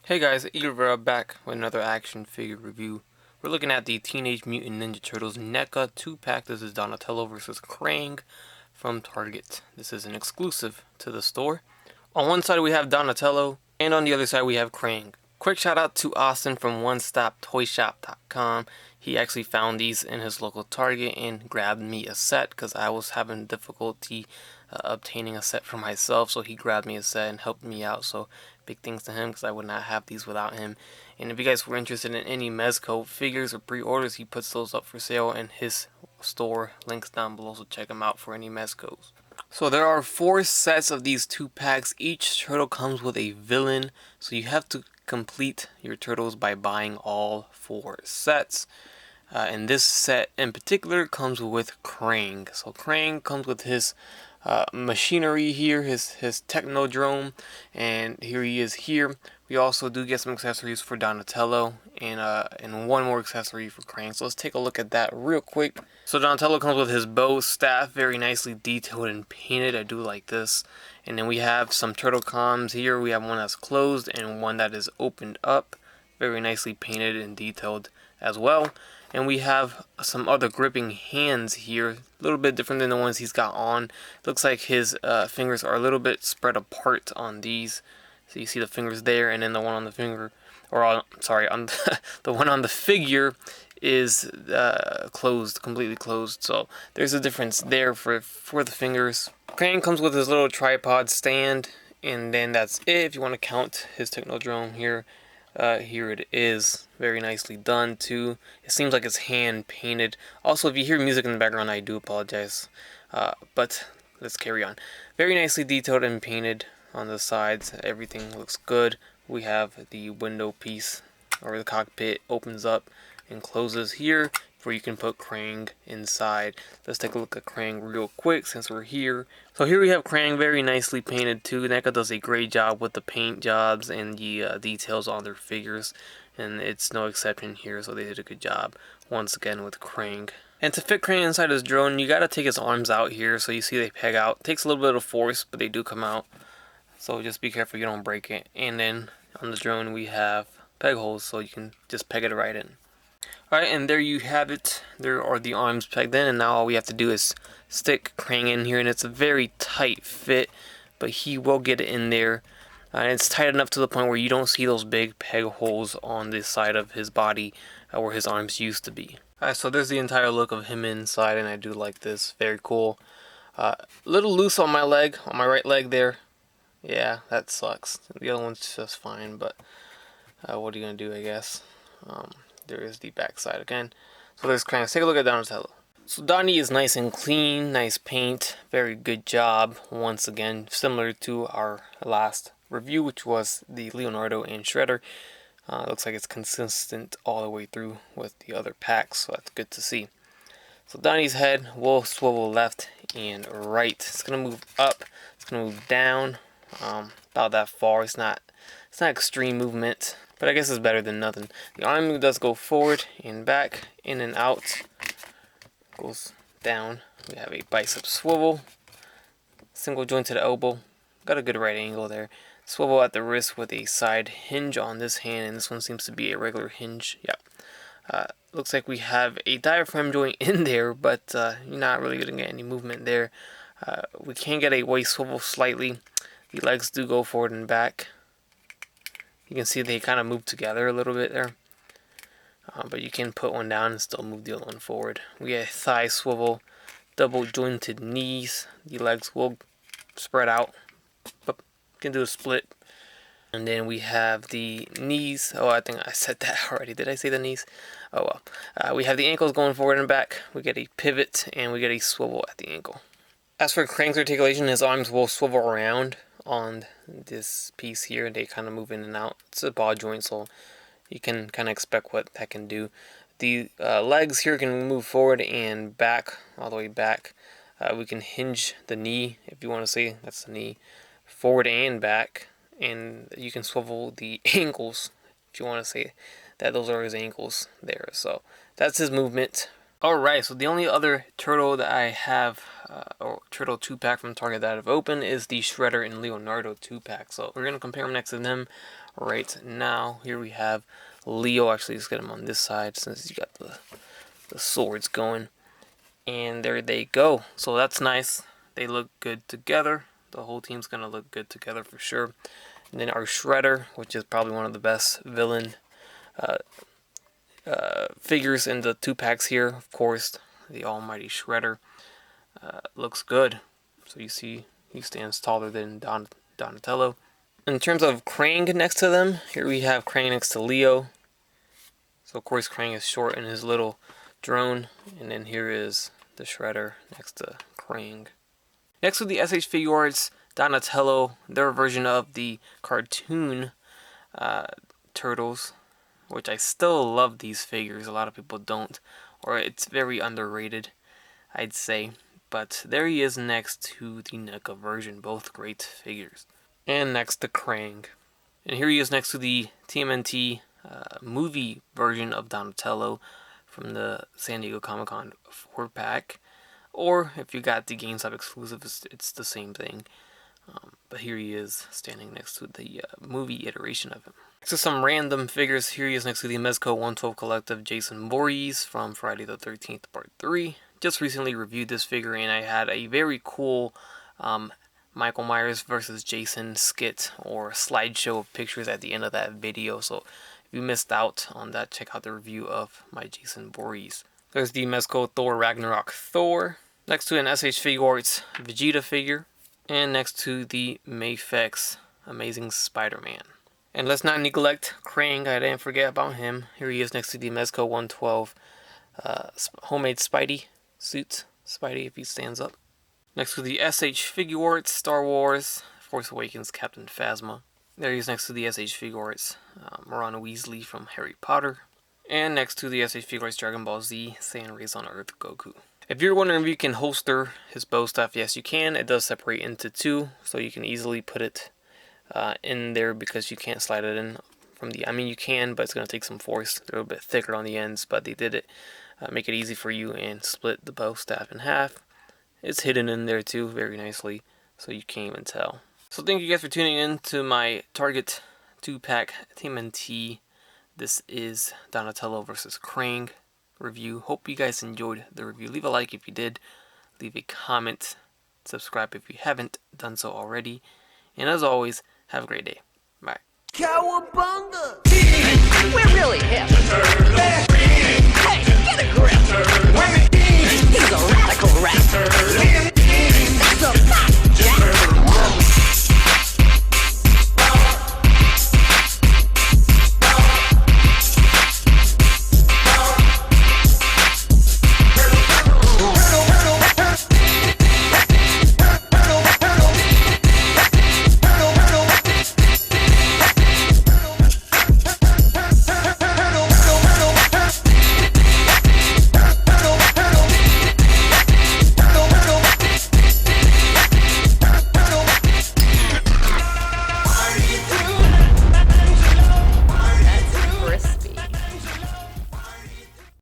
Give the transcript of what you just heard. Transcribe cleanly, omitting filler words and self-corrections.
Hey guys, Ira back with another action figure review. We're looking at the Teenage Mutant Ninja Turtles NECA 2-pack. This is Donatello versus Krang from Target. This is an exclusive to the store. On one side we have Donatello, and on the other side we have Krang. Quick shout out to Austin from OneStopToyShop.com. He actually found these in his local Target and grabbed me a set because I was having difficulty obtaining a set for myself, so he grabbed me a set and helped me out. So big thanks to him because I would not have these without him. And if you guys were interested in any Mezco figures or pre-orders, he puts those up for sale in his store. Links down below, so check him out for any Mezcos. So there are 4 sets of these 2 packs. Each turtle comes with a villain, so you have to complete your turtles by buying all 4 sets. And this set in particular comes with Krang. So Krang comes with his machinery here, his Technodrome, and here he is here. We also do get some accessories for Donatello and one more accessory for Krang. So let's take a look at that real quick. So Donatello comes with his bow staff, very nicely detailed and painted. I do like this. And then we have some turtle comms here. We have one that's closed and one that is opened up, very nicely painted and detailed as well. And we have some other gripping hands here, a little bit different than the ones he's got on. Looks like his fingers are a little bit spread apart on these. So you see the fingers there, and then the one on the finger, or on, sorry, on the one on the figure is closed, completely closed. So there's a difference there for the fingers. Krang comes with his little tripod stand, and then that's it. If you want to count his Technodrome here. Here it is, very nicely done too. It seems like it's hand painted. Also, if you hear music in the background, I do apologize. But let's carry on. Very nicely detailed and painted on the sides. Everything looks good. We have the window piece, or the cockpit, opens up and closes here, where you can put Krang inside. Let's take a look at Krang real quick since we're here. So here we have Krang, very nicely painted too. NECA does a great job with the paint jobs and the details on their figures, and it's no exception here, so they did a good job once again with Krang. And to fit Krang inside his drone, you gotta take his arms out here, so you see they peg out. It takes a little bit of force, but they do come out, so just be careful you don't break it. And then on the drone we have peg holes, so you can just peg it right in. Alright, and there you have it. There are the arms pegged in, and now all we have to do is stick Krang in here, and it's a very tight fit, but he will get it in there. And it's tight enough to the point where you don't see those big peg holes on the side of his body where his arms used to be. Alright, so there's the entire look of him inside, and I do like this. Very cool. A little loose on my leg, on my right leg there. Yeah, that sucks. The other one's just fine, but what are you going to do, I guess. There is the back side again. So there's Krang. Let's take a look at Donatello. So Donnie is nice and clean, nice paint, very good job. Once again, similar to our last review, which was the Leonardo and Shredder. Looks like it's consistent all the way through with the other packs, so that's good to see. So Donnie's head will swivel left and right. It's gonna move up. It's gonna move down. About that far. It's not extreme movement, but I guess it's better than nothing. The arm does go forward and back, in and out. Goes down. We have a bicep swivel. Single joint to the elbow. Got a good right angle there. Swivel at the wrist with a side hinge on this hand, and this one seems to be a regular hinge. Yep. Looks like we have a diaphragm joint in there, but you're not really going to get any movement there. We can get a waist swivel slightly. The legs do go forward and back. You can see they kind of move together a little bit there. But you can put one down and still move the other one forward. We have thigh swivel, double jointed knees. The legs will spread out, but you can do a split. And then we have the knees. Oh, I think I said that already. Did I say the knees? Oh well. We have the ankles going forward and back. We get a pivot and we get a swivel at the ankle. As for Krang's articulation, his arms will swivel around on this piece here. They kind of move in and out. It's a ball joint, so you can kind of expect what that can do. The legs here can move forward and back, all the way back. We can hinge the knee, if you want to say that's the knee, forward and back. And you can swivel the ankles, if you want to say that those are his ankles there. So that's his movement Alright, so the only other turtle that I have, or turtle 2-pack from Target that I've opened, is the Shredder and Leonardo 2-pack. So we're going to compare them next to them right now. Here we have Leo. Actually, let's get him on this side since he's got the swords going. And there they go. So that's nice. They look good together. The whole team's going to look good together for sure. And then our Shredder, which is probably one of the best villain figures in the 2-packs here. Of course, the almighty Shredder looks good. So you see he stands taller than Donatello. In terms of Krang next to them, here we have Krang next to Leo. So of course Krang is short in his little drone. And then here is the Shredder next to Krang. Next to the SH Figuarts, Donatello, their version of the cartoon turtles, which I still love these figures. A lot of people don't, or it's very underrated, I'd say. But there he is next to the NECA version, both great figures. And next to Krang. And here he is next to the TMNT movie version of Donatello from the San Diego Comic-Con 4-pack. Or if you got the GameStop exclusive, it's the same thing. But here he is standing next to the movie iteration of him. Next to some random figures, here he is next to the Mezco 112 Collective Jason Voorhees from Friday the 13th Part 3. Just recently reviewed this figure and I had a very cool Michael Myers versus Jason skit or slideshow of pictures at the end of that video. So if you missed out on that, check out the review of my Jason Voorhees. There's the Mezco Thor Ragnarok Thor. Next to an SH Figuarts Vegeta figure. And next to the Mafex Amazing Spider-Man. And let's not neglect Krang. I didn't forget about him. Here he is next to the Mezco 112 homemade Spidey suit. Spidey if he stands up. Next to the SH Figuarts Star Wars Force Awakens Captain Phasma. There he is next to the SH Figuarts Ron Weasley from Harry Potter. And next to the SH Figuarts Dragon Ball Z Saiyan Raised on Earth Goku. If you're wondering if you can holster his bow staff, yes you can. It does separate into two, so you can easily put it in there because you can't slide it in from the... I mean you can, but it's going to take some force. They're a little bit thicker on the ends, but they did it make it easy for you and split the bow staff in half. It's hidden in there too very nicely, so you can't even tell. So thank you guys for tuning in to my Target 2-pack TMNT. This is Donatello versus Krang review. Hope you guys enjoyed the review. Leave a like if you did. Leave a comment. Subscribe if you haven't done so already. And as always, have a great day. Bye. Cowabunga! We're really hip. Hey, get a grip. He's a radical rapper. That's a fact, Jack.